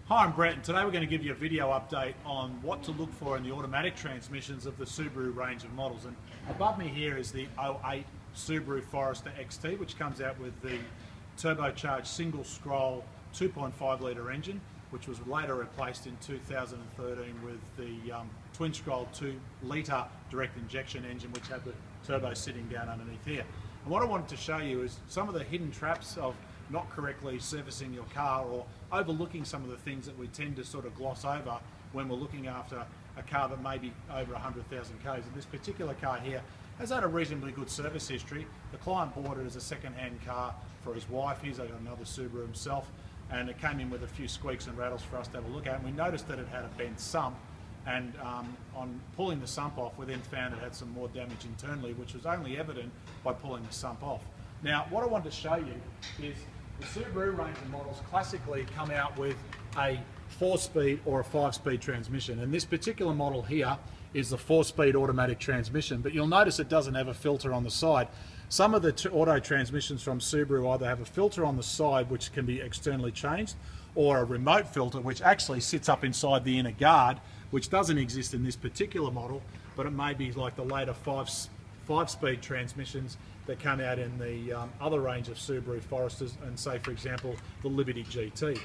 Hi, I'm Brett, and today we're going to give you a video update on what to look for in the automatic transmissions of the Subaru range of models. And above me here is the 08 Subaru Forester XT, which comes out with the turbocharged single scroll 2.5 litre engine, which was later replaced in 2013 with the twin scroll 2 litre direct injection engine, which had the turbo sitting down underneath here. And what I wanted to show you is some of the hidden traps of not correctly servicing your car or overlooking some of the things that we tend to sort of gloss over when we're looking after a car that may be over 100,000 Ks. And this particular car here has had a reasonably good service history. The client bought it as a second-hand car for his wife. He's got another Subaru himself, and it came in with a few squeaks and rattles for us to have a look at. And we noticed that it had a bent sump, and on pulling the sump off, we then found it had some more damage internally, which was only evident by pulling the sump off. Now, what I wanted to show you is the Subaru range of models classically come out with a 4-speed or a 5-speed transmission, and this particular model here is the 4-speed automatic transmission, but you'll notice it doesn't have a filter on the side. Some of the auto transmissions from Subaru either have a filter on the side which can be externally changed, or a remote filter which actually sits up inside the inner guard, which doesn't exist in this particular model, but it may be like the later 5-speed transmissions that come out in the other range of Subaru Foresters, and say for example the Liberty GT.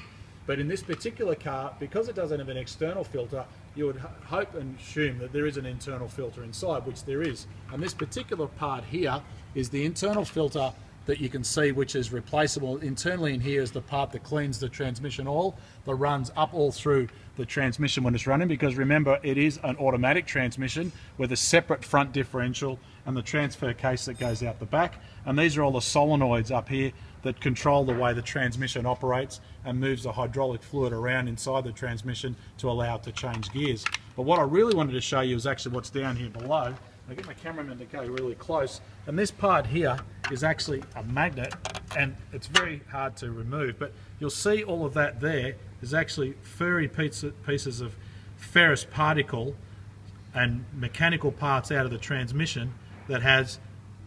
But in this particular car, because it doesn't have an external filter, you would hope and assume that there is an internal filter inside, which there is. And this particular part here is the internal filter that you can see, which is replaceable. Internally in here is the part that cleans the transmission oil that runs up all through the transmission when it's running, because remember, it is an automatic transmission with a separate front differential and the transfer case that goes out the back. And these are all the solenoids up here that control the way the transmission operates and moves the hydraulic fluid around inside the transmission to allow it to change gears. But what I really wanted to show you is actually what's down here below. I get my cameraman to go really close, and this part here is actually a magnet, and it's very hard to remove, but you'll see all of that there is actually furry pieces of ferrous particle and mechanical parts out of the transmission that has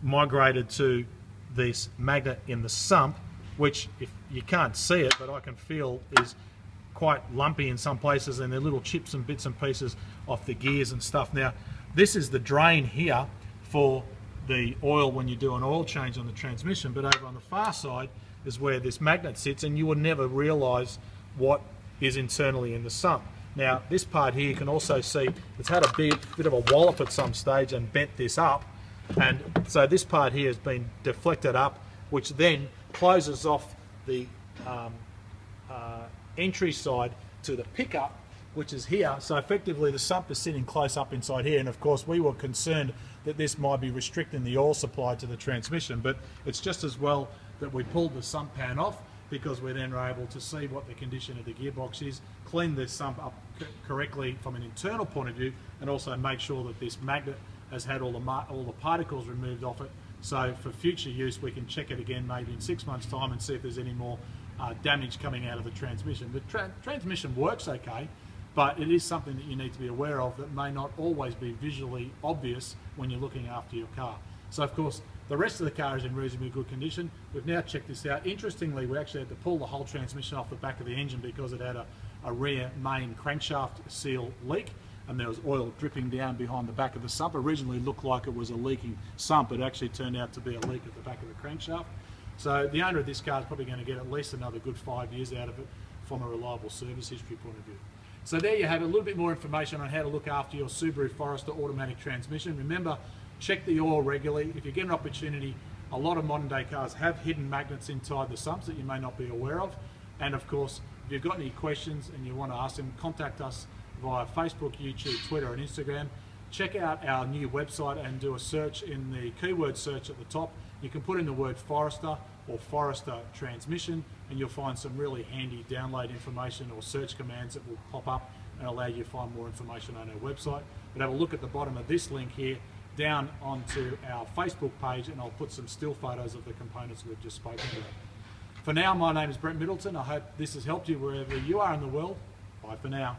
migrated to this magnet in the sump, which, if you can't see it, but I can feel, is quite lumpy in some places, and they're little chips and bits and pieces off the gears and stuff. Now, this is the drain here for the oil when you do an oil change on the transmission, but over on the far side is where this magnet sits, and you will never realise what is internally in the sump. Now, this part here you can also see it's had a bit of a wallop at some stage and bent this up, and so this part here has been deflected up, which then closes off the entry side to the pickup, which is here. So effectively the sump is sitting close up inside here, and of course we were concerned that this might be restricting the oil supply to the transmission, but it's just as well that we pulled the sump pan off, because we then were able to see what the condition of the gearbox is, clean the sump up correctly from an internal point of view, and also make sure that this magnet has had all the particles removed off it, so for future use we can check it again maybe in 6 months' time and see if there's any more damage coming out of the transmission. The transmission works okay, but it is something that you need to be aware of that may not always be visually obvious when you're looking after your car. So of course the rest of the car is in reasonably good condition. We've now checked this out. Interestingly, we actually had to pull the whole transmission off the back of the engine because it had a rear main crankshaft seal leak, and there was oil dripping down behind the back of the sump. Originally looked like it was a leaking sump, it actually turned out to be a leak at the back of the crankshaft. So the owner of this car is probably going to get at least another good 5 years out of it from a reliable service history point of view. So there you have a little bit more information on how to look after your Subaru Forester automatic transmission. Remember, check the oil regularly. If you get an opportunity, a lot of modern day cars have hidden magnets inside the sumps that you may not be aware of. And of course, if you've got any questions and you want to ask them, contact us via Facebook, YouTube, Twitter and Instagram. Check out our new website and do a search in the keyword search at the top. You can put in the word Forester or Forester transmission, and you'll find some really handy download information or search commands that will pop up and allow you to find more information on our website. But have a look at the bottom of this link here down onto our Facebook page, and I'll put some still photos of the components we've just spoken about. For now, my name is Brett Middleton. I hope this has helped you wherever you are in the world. Bye for now.